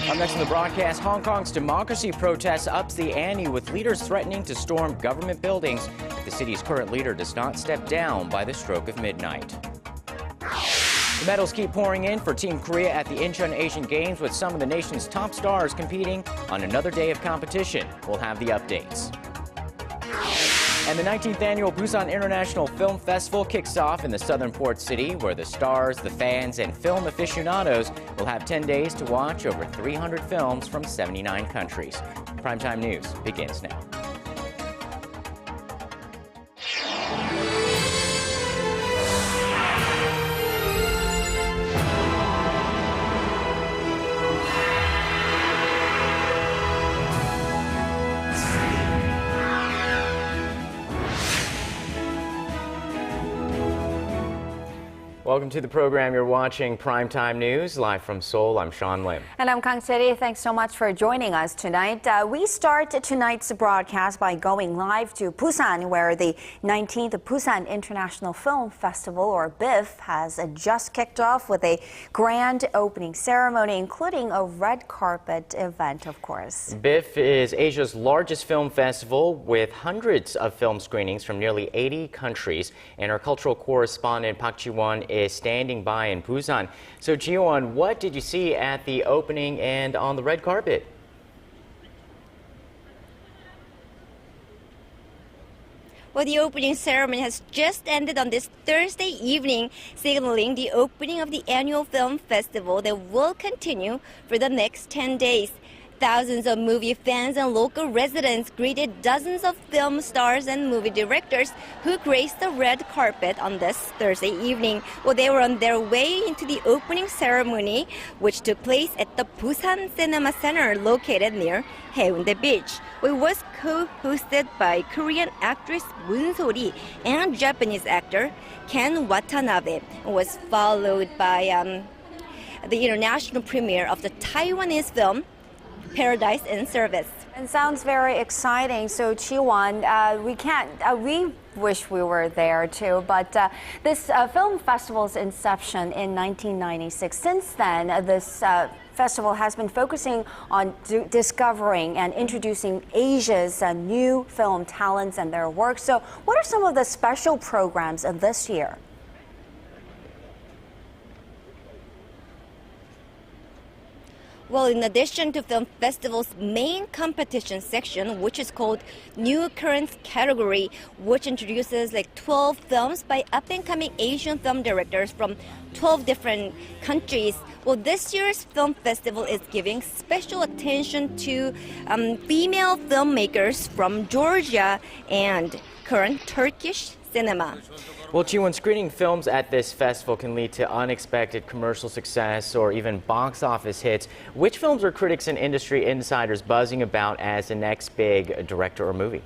Up next in the broadcast, Hong Kong's democracy protests ups the ante with leaders threatening to storm government buildings if the city's current leader does not step down by the stroke of midnight. The medals keep pouring in for Team Korea at the Incheon Asian Games, with some of the nation's top stars competing on another day of competition. We'll have the updates. And the 19th annual Busan International Film Festival kicks off in the southern port city, where the stars, the fans, and film aficionados will have 10 days to watch over 300 films from 79 countries. Primetime News begins now. Welcome to the program. You're watching Primetime News live from Seoul. I'm Sean Lim. And I'm Kang Chery. Thanks so much for joining us tonight. We start tonight's broadcast by going live to Busan, where the 19th Busan International Film Festival, or BIFF, has just kicked off with a grand opening ceremony, including a red carpet event, of course. BIFF is Asia's largest film festival, with hundreds of film screenings from nearly 80 countries. And our cultural correspondent Park Jiwon is standing by in Busan. So Jiwon, what did you see at the opening and on the red carpet? Well, the opening ceremony has just ended on this Thursday evening, signaling the opening of the annual film festival that will continue for the next 10 days. Thousands of movie fans and local residents greeted dozens of film stars and movie directors who graced the red carpet on this Thursday evening. Well, they were on their way into the opening ceremony, which took place at the Busan Cinema Center located near Haeundae Beach. It was co-hosted by Korean actress Moon So-ri and Japanese actor Ken Watanabe. It was followed by the international premiere of the Taiwanese film Paradise in Service. It sounds very exciting. So Jiwon, we wish we were there too, but this film festival's inception in 1996. Since then, this festival has been focusing on discovering and introducing Asia's new film talents and their work. So what are some of the special programs this year? Well, in addition to Film Festival's main competition section, which is called New Occurrence category, which introduces 12 films by up-and-coming Asian film directors from 12 different countries. Well, this year's film festival is giving special attention to female filmmakers from Georgia and current Turkish cinema. Well, Jiwon, screening films at this festival can lead to unexpected commercial success or even box office hits. Which films are critics and industry insiders buzzing about as the next big director or movie?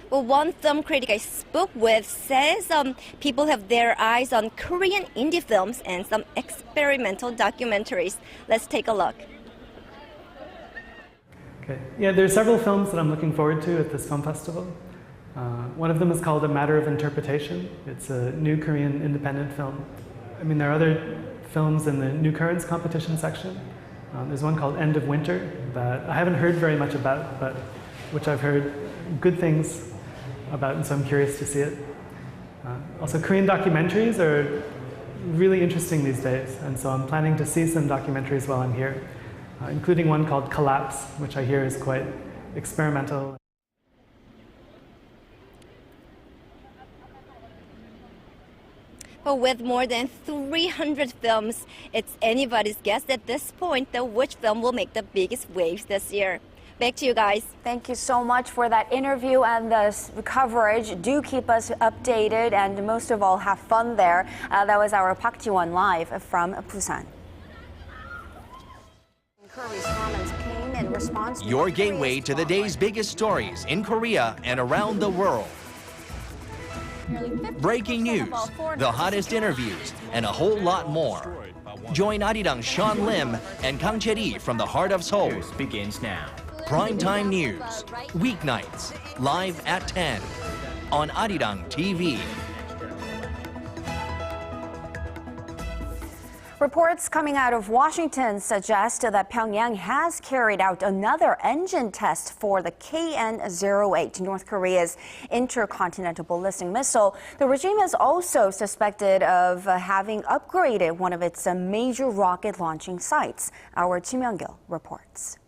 Well, one film critic I spoke with says people have their eyes on Korean indie films and some experimental documentaries. Let's take a look. Okay. Yeah, there are several films that I'm looking forward to at this film festival. One of them is called A Matter of Interpretation. It's a new Korean independent film. I mean, there are other films in the New Currents competition section. There's one called End of Winter that I haven't heard very much about, but which I've heard good things about, and so I'm curious to see it. Also, Korean documentaries are really interesting these days, and so I'm planning to see some documentaries while I'm here. Including one called Collapse, which I hear is quite experimental. Well, with more than 300 films, it's anybody's guess at this point which film will make the biggest waves this year. Back to you guys. Thank you so much for that interview and the coverage. Do keep us updated and most of all, have fun there. That was our Park Jiwon live from Busan. Your gateway to the day's biggest stories in Korea and around the world. Breaking news, the hottest interviews, and a whole lot more. Join Arirang, Sean Lim, and Kang Chery from the heart of Seoul. Begins now. Primetime News, weeknights, live at 10 on Arirang TV. Reports coming out of Washington suggest that Pyongyang has carried out another engine test for the KN-08, North Korea's intercontinental ballistic missile. The regime is also suspected of having upgraded one of its major rocket launching sites. Our Kim Young-gil reports.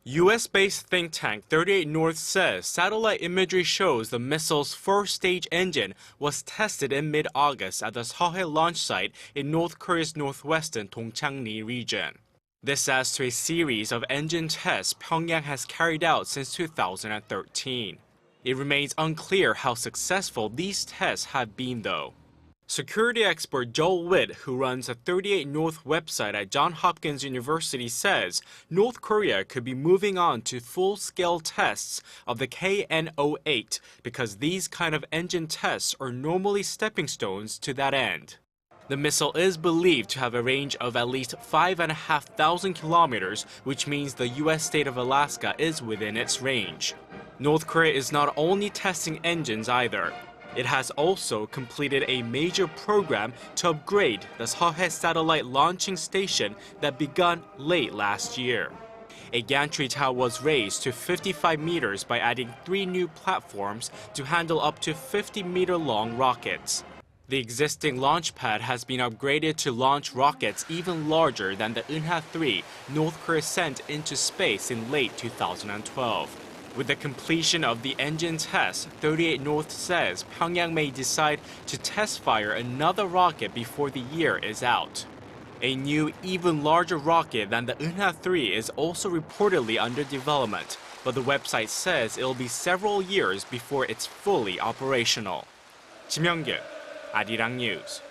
U.S.-based think tank 38 North says satellite imagery shows the missile's first-stage engine was tested in mid-August at the Seoul launch site in North Korea's northwestern Dongchangri region. This adds to a series of engine tests Pyongyang has carried out since 2013. It remains unclear how successful these tests have been, though. Security expert Joel Witt, who runs the 38 North website at Johns Hopkins University, says North Korea could be moving on to full-scale tests of the KN-08 because these kind of engine tests are normally stepping stones to that end. The missile is believed to have a range of at least 5,500 kilometers, which means the U.S. state of Alaska is within its range. North Korea is not only testing engines either. It has also completed a major program to upgrade the Seoul satellite launching station that began late last year. A gantry tower was raised to 55 meters by adding 3 new platforms to handle up to 50-meter-long rockets. The existing launch pad has been upgraded to launch rockets even larger than the Unha-3 North Korea sent into space in late 2012. With the completion of the engine test, 38 North says Pyongyang may decide to test fire another rocket before the year is out. A new, even larger rocket than the Unha-3 is also reportedly under development, but the website says it'll be several years before it's fully operational. Kim Young-gil, Arirang News.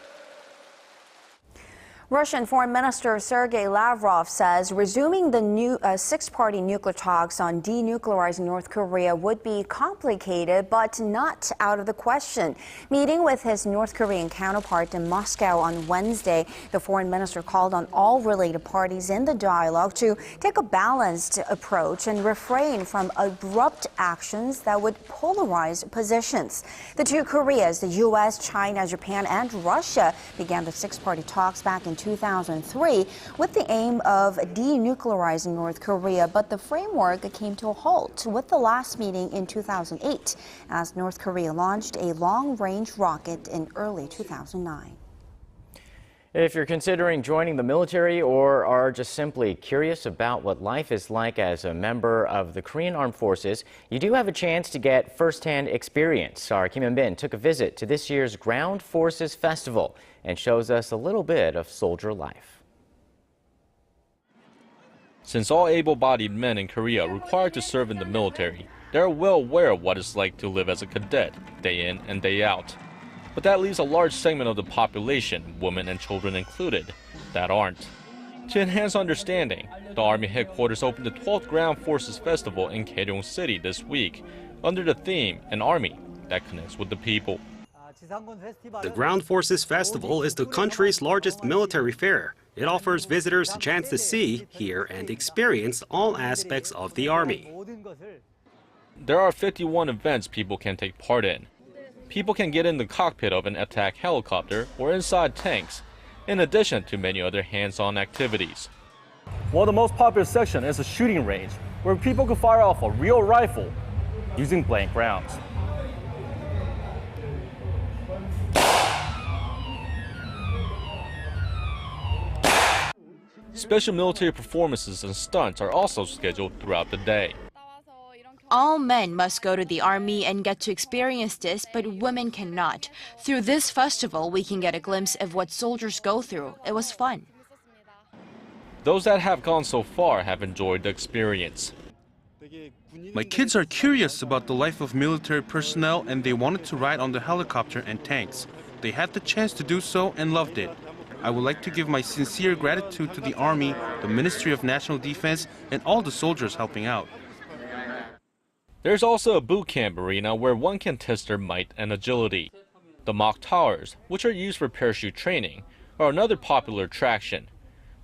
Russian Foreign Minister Sergei Lavrov says resuming the new six-party nuclear talks on denuclearizing North Korea would be complicated, but not out of the question. Meeting with his North Korean counterpart in Moscow on Wednesday, the foreign minister called on all related parties in the dialogue to take a balanced approach and refrain from abrupt actions that would polarize positions. The two Koreas, the U.S., China, Japan, and Russia, began the six-party talks back in 2003 with the aim of denuclearizing North Korea, but the framework came to a halt with the last meeting in 2008 as North Korea launched a long-range rocket in early 2009. If you're considering joining the military or are just simply curious about what life is like as a member of the Korean Armed Forces, you do have a chance to get first-hand experience. Our Kim Hyun-bin took a visit to this year's Ground Forces Festival and shows us a little bit of soldier life. Since all able-bodied men in Korea are required to serve in the military, they are well aware of what it's like to live as a cadet, day in and day out. But that leaves a large segment of the population, women and children included, that aren't. To enhance understanding, the Army headquarters opened the 12th Ground Forces Festival in Daejeon City this week, under the theme, An Army that Connects with the People. The Ground Forces Festival is the country's largest military fair. It offers visitors a chance to see, hear, and experience all aspects of the Army. There are 51 events people can take part in. People can get in the cockpit of an attack helicopter or inside tanks, in addition to many other hands-on activities. One of the most popular sections is a shooting range, where people can fire off a real rifle using blank rounds. Special military performances and stunts are also scheduled throughout the day. All men must go to the Army and get to experience this, but women cannot. Through this festival, we can get a glimpse of what soldiers go through. It was fun. Those that have gone so far have enjoyed the experience. My kids are curious about the life of military personnel and they wanted to ride on the helicopter and tanks. They had the chance to do so and loved it. I would like to give my sincere gratitude to the Army, the Ministry of National Defense, and all the soldiers helping out. There's also a boot camp arena where one can test their might and agility. The mock towers, which are used for parachute training, are another popular attraction,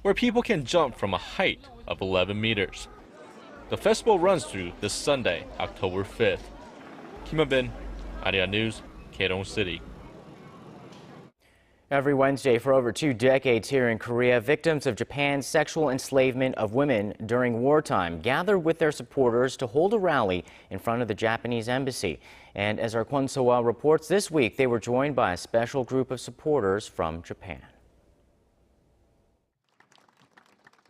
where people can jump from a height of 11 meters. The festival runs through this Sunday, October 5th. Kim Hyun-bin, Arirang News, Daejeon City. Every Wednesday for over 2 decades here in Korea, victims of Japan's sexual enslavement of women during wartime gather with their supporters to hold a rally in front of the Japanese embassy. And as our Kwon So-wa reports, this week they were joined by a special group of supporters from Japan.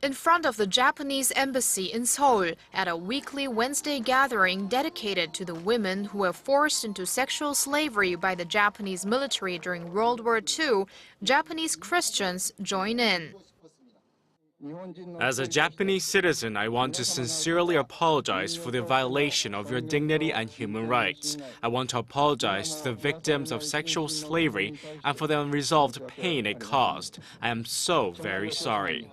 In front of the Japanese embassy in Seoul at a weekly Wednesday gathering dedicated to the women who were forced into sexual slavery by the Japanese military during World War II, Japanese Christians join in. As a Japanese citizen, I want to sincerely apologize for the violation of your dignity and human rights. I want to apologize to the victims of sexual slavery and for the unresolved pain it caused. I am so very sorry.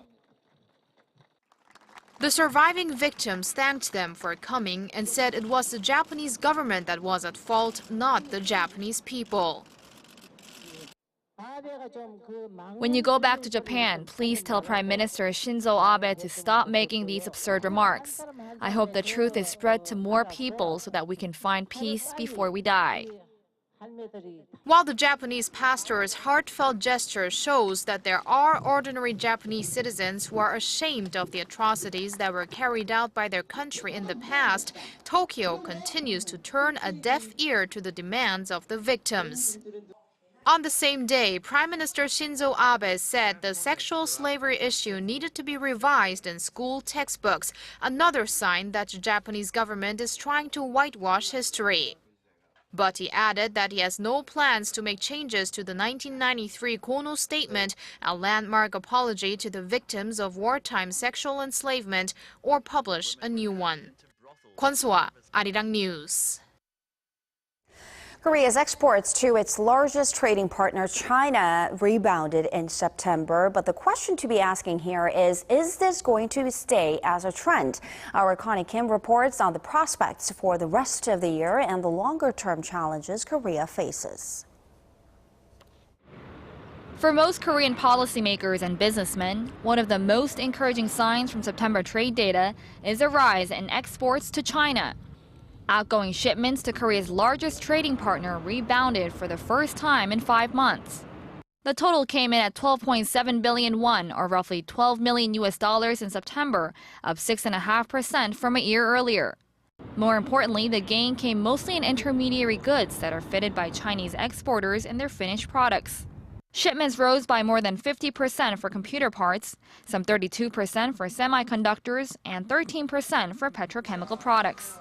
The surviving victims thanked them for coming and said it was the Japanese government that was at fault, not the Japanese people. When you go back to Japan, please tell Prime Minister Shinzo Abe to stop making these absurd remarks. I hope the truth is spread to more people so that we can find peace before we die. While the Japanese pastor's heartfelt gesture shows that there are ordinary Japanese citizens who are ashamed of the atrocities that were carried out by their country in the past, Tokyo continues to turn a deaf ear to the demands of the victims. On the same day, Prime Minister Shinzo Abe said the sexual slavery issue needed to be revised in school textbooks, another sign that the Japanese government is trying to whitewash history. But he added that he has no plans to make changes to the 1993 Kono Statement, a landmark apology to the victims of wartime sexual enslavement, or publish a new one. Kwon So-wa, Arirang News. Korea's exports to its largest trading partner, China, rebounded in September. But the question to be asking here is this going to stay as a trend? Our Connie Kim reports on the prospects for the rest of the year and the longer-term challenges Korea faces. For most Korean policymakers and businessmen, one of the most encouraging signs from September trade data is a rise in exports to China. Outgoing shipments to Korea's largest trading partner rebounded for the first time in 5 months. The total came in at 12.7 billion won, or roughly $12 million in September, up 6.5% from a year earlier. More importantly, the gain came mostly in intermediary goods that are fitted by Chinese exporters in their finished products. Shipments rose by more than 50% for computer parts, some 32% for semiconductors, and 13% for petrochemical products.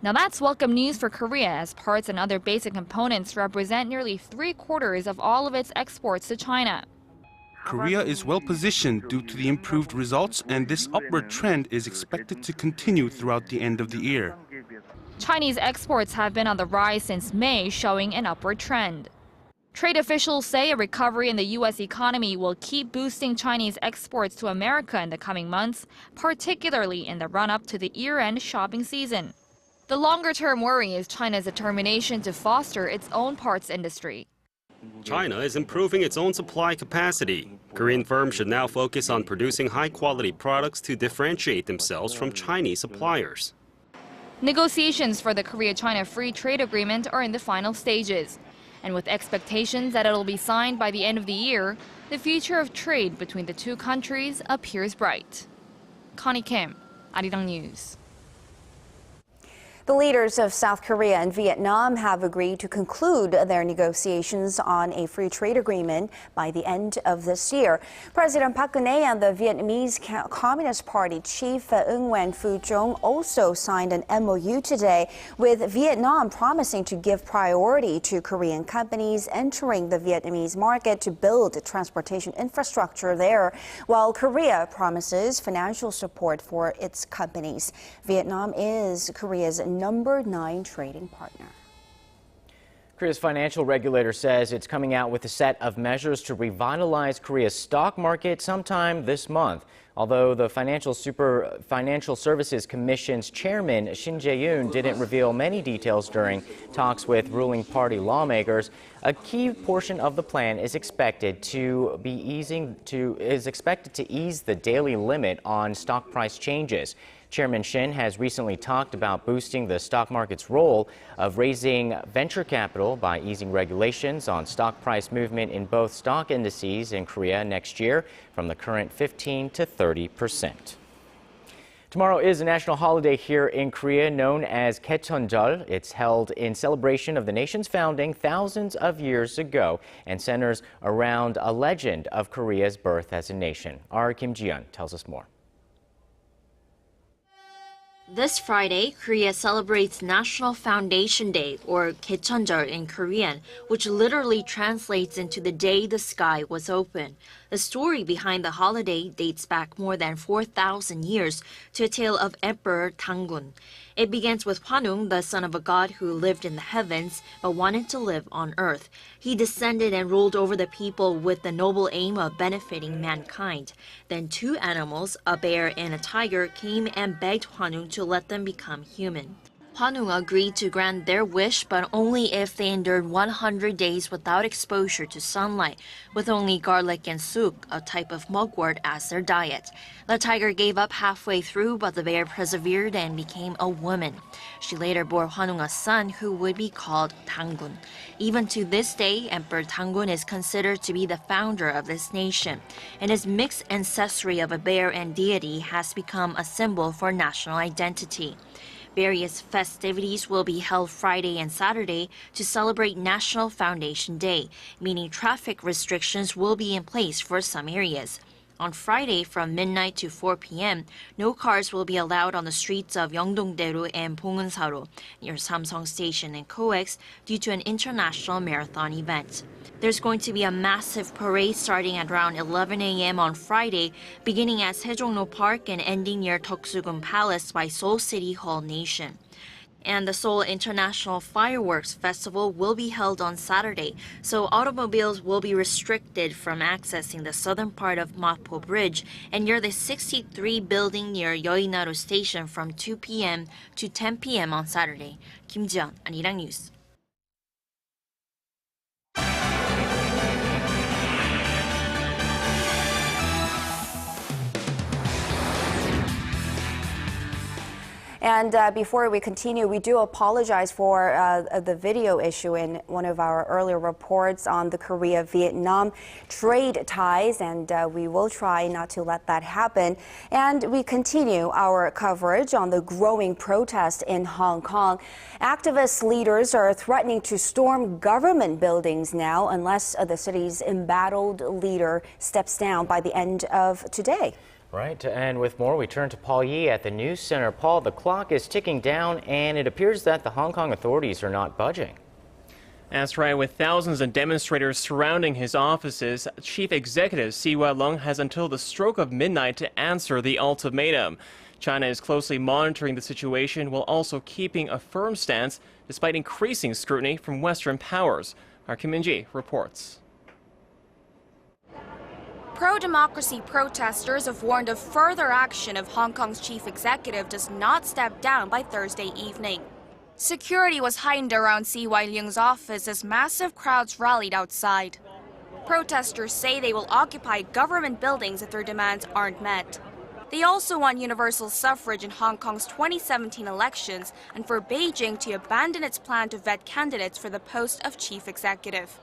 Now that's welcome news for Korea, as parts and other basic components represent nearly 3/4 of all of its exports to China. Korea is well positioned due to the improved results, and this upward trend is expected to continue throughout the end of the year. Chinese exports have been on the rise since May, showing an upward trend. Trade officials say a recovery in the U.S. economy will keep boosting Chinese exports to America in the coming months, particularly in the run-up to the year-end shopping season. The longer-term worry is China's determination to foster its own parts industry. China is improving its own supply capacity. Korean firms should now focus on producing high-quality products to differentiate themselves from Chinese suppliers. Negotiations for the Korea-China Free Trade Agreement are in the final stages. And with expectations that it'll be signed by the end of the year, the future of trade between the two countries appears bright. Connie Kim, Arirang News. The leaders of South Korea and Vietnam have agreed to conclude their negotiations on a free trade agreement by the end of this year. President Park Geun-hye and the Vietnamese Communist Party chief Ng Nguyen Phu Trong also signed an MOU today, with Vietnam promising to give priority to Korean companies entering the Vietnamese market to build transportation infrastructure there, while Korea promises financial support for its companies. Vietnam is Korea's number 9 trading partner. Korea's financial regulator says it's coming out with a set of measures to revitalize Korea's stock market sometime this month. Although the Financial Services Commission's chairman, Shin Jae-yoon, didn't reveal many details during talks with ruling party lawmakers, a key portion of the plan is expected to ease the daily limit on stock price changes. Chairman Shin has recently talked about boosting the stock market's role of raising venture capital by easing regulations on stock price movement in both stock indices in Korea next year from the current 15% to 30%. Tomorrow is a national holiday here in Korea known as Gaecheonjeol. It's held in celebration of the nation's founding thousands of years ago and centers around a legend of Korea's birth as a nation. Our Kim Jiwon tells us more. This Friday, Korea celebrates National Foundation Day, or Gaecheonjeol in Korean, which literally translates into the day the sky was open. The story behind the holiday dates back more than 4,000 years to a tale of Emperor Tangun. It begins with Hwanung, the son of a god who lived in the heavens but wanted to live on earth. He descended and ruled over the people with the noble aim of benefiting mankind. Then two animals, a bear and a tiger, came and begged Hwanung to let them become human. Hwanung agreed to grant their wish, but only if they endured 100 days without exposure to sunlight, with only garlic and suk, a type of mugwort, as their diet. The tiger gave up halfway through, but the bear persevered and became a woman. She later bore Hwanung a son who would be called Tangun. Even to this day, Emperor Tangun is considered to be the founder of this nation, and his mixed ancestry of a bear and deity has become a symbol for national identity. Various festivities will be held Friday and Saturday to celebrate National Foundation Day, meaning traffic restrictions will be in place for some areas. On Friday from midnight to 4 p.m., no cars will be allowed on the streets of Yeongdong-daeru and Bongeunsaro near Samsung Station and COEX due to an international marathon event. There's going to be a massive parade starting at around 11 a.m. on Friday, beginning at Sejongno Park and ending near Deoksugun Palace by Seoul City Hall Nation. And the Seoul International Fireworks Festival will be held on Saturday, so automobiles will be restricted from accessing the southern part of Mapo Bridge and near the 63 building near Yeoinaru Station from 2 p.m. to 10 p.m. on Saturday. Kim Jiwon, Arirang News. And before we continue, we do apologize for the video issue in one of our earlier reports on the Korea-Vietnam trade ties, and we will try not to let that happen. And we continue our coverage on the growing protest in Hong Kong. Activist leaders are threatening to storm government buildings now unless the city's embattled leader steps down by the end of today. Right, and with more, we turn to Paul Yee at the News Center. Paul, the clock is ticking down, and it appears that the Hong Kong authorities are not budging. That's right. With thousands of demonstrators surrounding his offices, Chief Executive Jiwon has until the stroke of midnight to answer the ultimatum. China is closely monitoring the situation while also keeping a firm stance despite increasing scrutiny from Western powers. Our Kim Min-ji reports. Pro-democracy protesters have warned of further action if Hong Kong's chief executive does not step down by Thursday evening. Security was heightened around CY Leung's office as massive crowds rallied outside. Protesters say they will occupy government buildings if their demands aren't met. They also want universal suffrage in Hong Kong's 2017 elections and for Beijing to abandon its plan to vet candidates for the post of chief executive.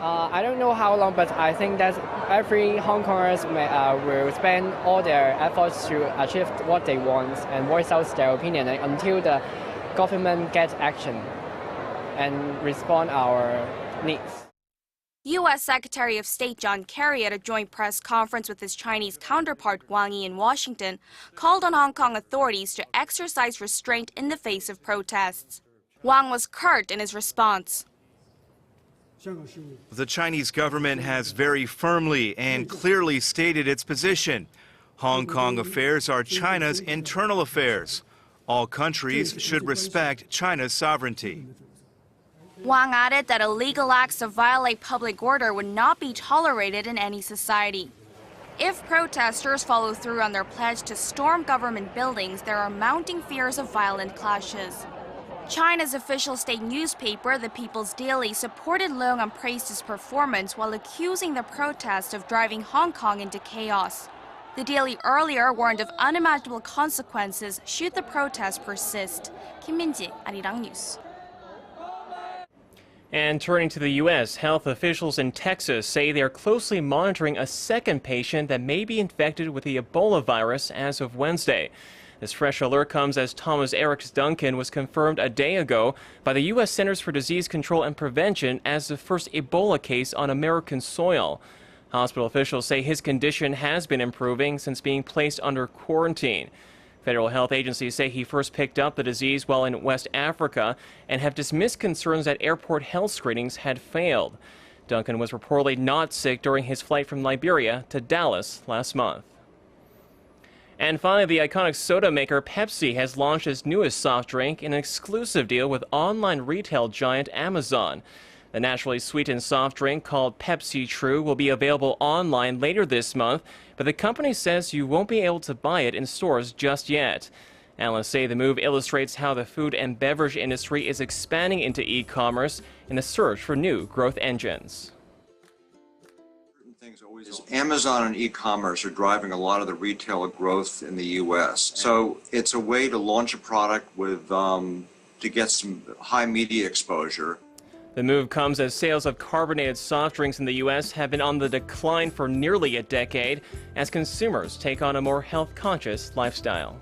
I don't know how long, but I think that every Hong Kongers will spend all their efforts to achieve what they want and voice out their opinion until the government gets action and respond our needs. U.S. Secretary of State John Kerry at a joint press conference with his Chinese counterpart Wang Yi in Washington called on Hong Kong authorities to exercise restraint in the face of protests. Wang was curt in his response. The Chinese government has very firmly and clearly stated its position. Hong Kong affairs are China's internal affairs. All countries should respect China's sovereignty. Wang added that illegal acts to violate public order would not be tolerated in any society. If protesters follow through on their pledge to storm government buildings, there are mounting fears of violent clashes. China's official state newspaper, The People's Daily, supported Leung and praised his performance while accusing the protest of driving Hong Kong into chaos. The Daily earlier warned of unimaginable consequences should the protests persist. Kim Min-ji, Arirang News. And turning to the U.S., health officials in Texas say they are closely monitoring a second patient that may be infected with the Ebola virus as of Wednesday. This fresh alert comes as Thomas Eric Duncan was confirmed a day ago by the U.S. Centers for Disease Control and Prevention as the first Ebola case on American soil. Hospital officials say his condition has been improving since being placed under quarantine. Federal health agencies say he first picked up the disease while in West Africa and have dismissed concerns that airport health screenings had failed. Duncan was reportedly not sick during his flight from Liberia to Dallas last month. And finally, the iconic soda maker Pepsi has launched its newest soft drink in an exclusive deal with online retail giant Amazon. The naturally sweetened soft drink called Pepsi True will be available online later this month, but the company says you won't be able to buy it in stores just yet. Analysts say the move illustrates how the food and beverage industry is expanding into e-commerce in the search for new growth engines. Amazon and e-commerce are driving a lot of the retail growth in the U.S. So it's a way to launch a product with to get some high media exposure. The move comes as sales of carbonated soft drinks in the U.S. have been on the decline for nearly a decade as consumers take on a more health-conscious lifestyle.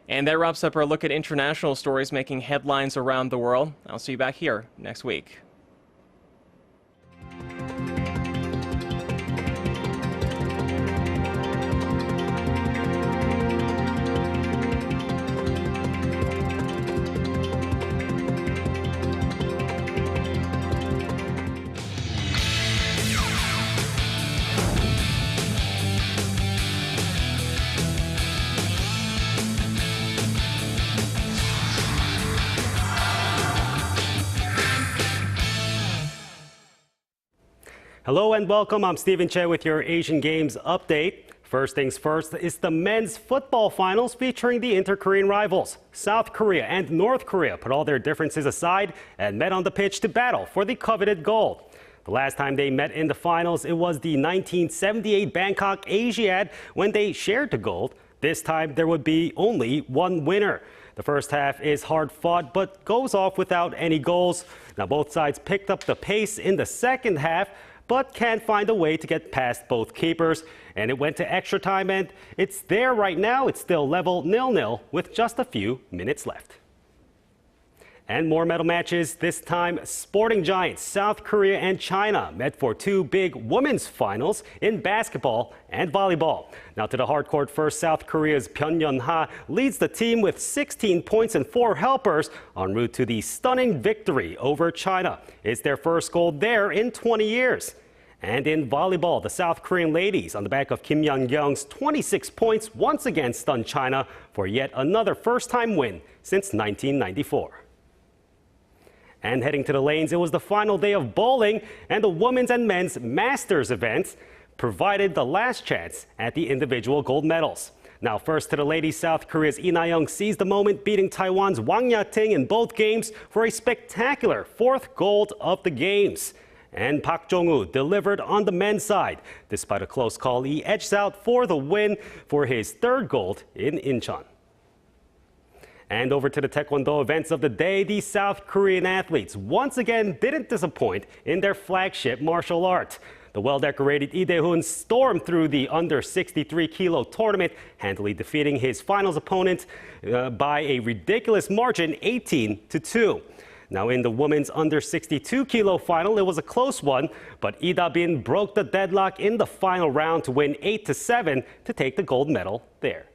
And that wraps up our look at international stories making headlines around the world. I'll see you back here next week. Hello and welcome. I'm Stephen Che with your Asian Games update. First things first is the men's football finals featuring the inter-Korean rivals. South Korea and North Korea put all their differences aside and met on the pitch to battle for the coveted gold. The last time they met in the finals, it was the 1978 Bangkok Asiad when they shared the gold. This time there would be only one winner. The first half is hard fought but goes off without any goals. Now both sides picked up the pace in the second half, but can't find a way to get past both keepers. And it went to extra time, and it's there right now. It's still level 0-0 with just a few minutes left. And more medal matches, this time sporting giants South Korea and China met for two big women's finals in basketball and volleyball. Now to the hardcourt first, South Korea's Pyeonyeon-ha leads the team with 16 points and 4 helpers en route to the stunning victory over China. It's their first gold there in 20 years. And in volleyball, the South Korean ladies, on the back of Kim Young-kyung's 26 points, once again stunned China for yet another first-time win since 1994. And heading to the lanes, it was the final day of bowling, and the women's and men's Masters events provided the last chance at the individual gold medals. Now first to the ladies, South Korea's Lee Na-young seized the moment, beating Taiwan's Wang Ya-ting in both games for a spectacular 4th gold of the games. And Park Jong-woo delivered on the men's side. Despite a close call, he edged out for the win for his 3rd gold in Incheon. And over to the Taekwondo events of the day, the South Korean athletes once again didn't disappoint in their flagship martial art. The well-decorated Lee Dae-hoon stormed through the under 63-kilo tournament, handily defeating his finals opponent by a ridiculous margin, 18-2. Now in the women's under 62-kilo final, it was a close one, but Lee Da-bin broke the deadlock in the final round to win 8-7 to take the gold medal there.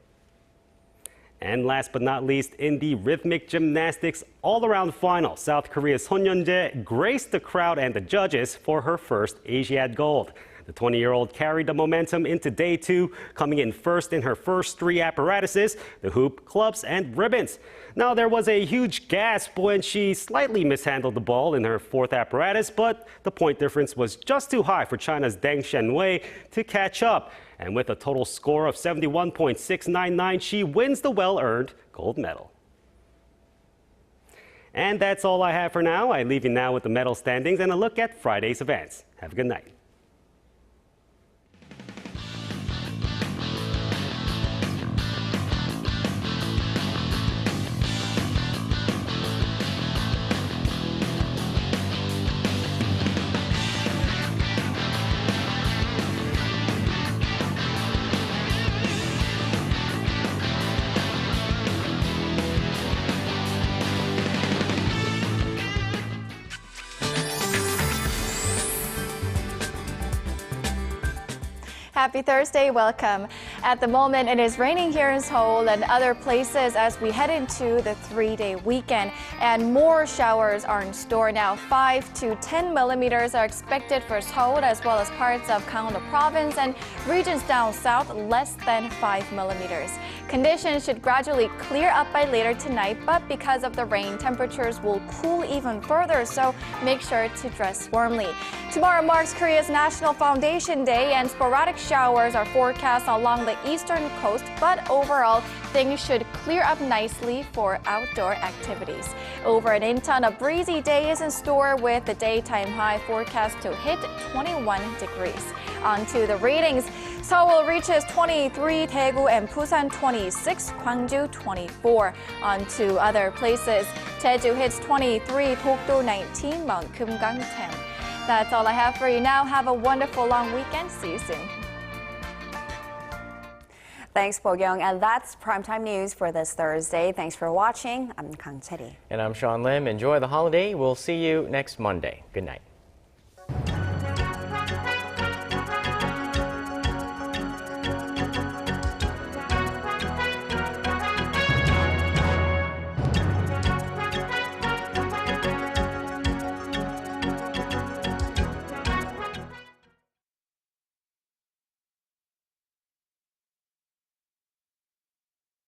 And last but not least, in the rhythmic gymnastics all-around final, South Korea's Son Yeon-jae graced the crowd and the judges for her first Asiad gold. The 20-year-old carried the momentum into day 2, coming in first in her first 3 apparatuses, the hoop, clubs, and ribbons. Now, there was a huge gasp when she slightly mishandled the ball in her 4th apparatus, but the point difference was just too high for China's Deng Shenwei to catch up. And with a total score of 71.699, she wins the well-earned gold medal. And that's all I have for now. I leave you now with the medal standings and a look at Friday's events. Have a good night. Happy Thursday, welcome. At the moment, it is raining here in Seoul and other places as we head into the 3-day weekend. And more showers are in store now. 5 to 10 millimeters are expected for Seoul as well as parts of Gangwon province and regions down south less than 5 millimeters. Conditions should gradually clear up by later tonight, but because of the rain, temperatures will cool even further, so make sure to dress warmly. Tomorrow marks Korea's National Foundation Day, and sporadic showers are forecast along the eastern coast, but overall, things should clear up nicely for outdoor activities. Over in Incheon, a breezy day is in store with the daytime high forecast to hit 21 degrees. On to the ratings. Seoul reaches 23, Daegu and Busan 26, Gwangju 24. On to other places. Jeju hits 23, Dokdo 19, Mount Kumgang 10. That's all I have for you now. Have a wonderful long weekend. See you soon. Thanks, Bo-Young. And that's Primetime News for this Thursday. Thanks for watching. I'm Kang Chery. And I'm Sean Lim. Enjoy the holiday. We'll see you next Monday. Good night.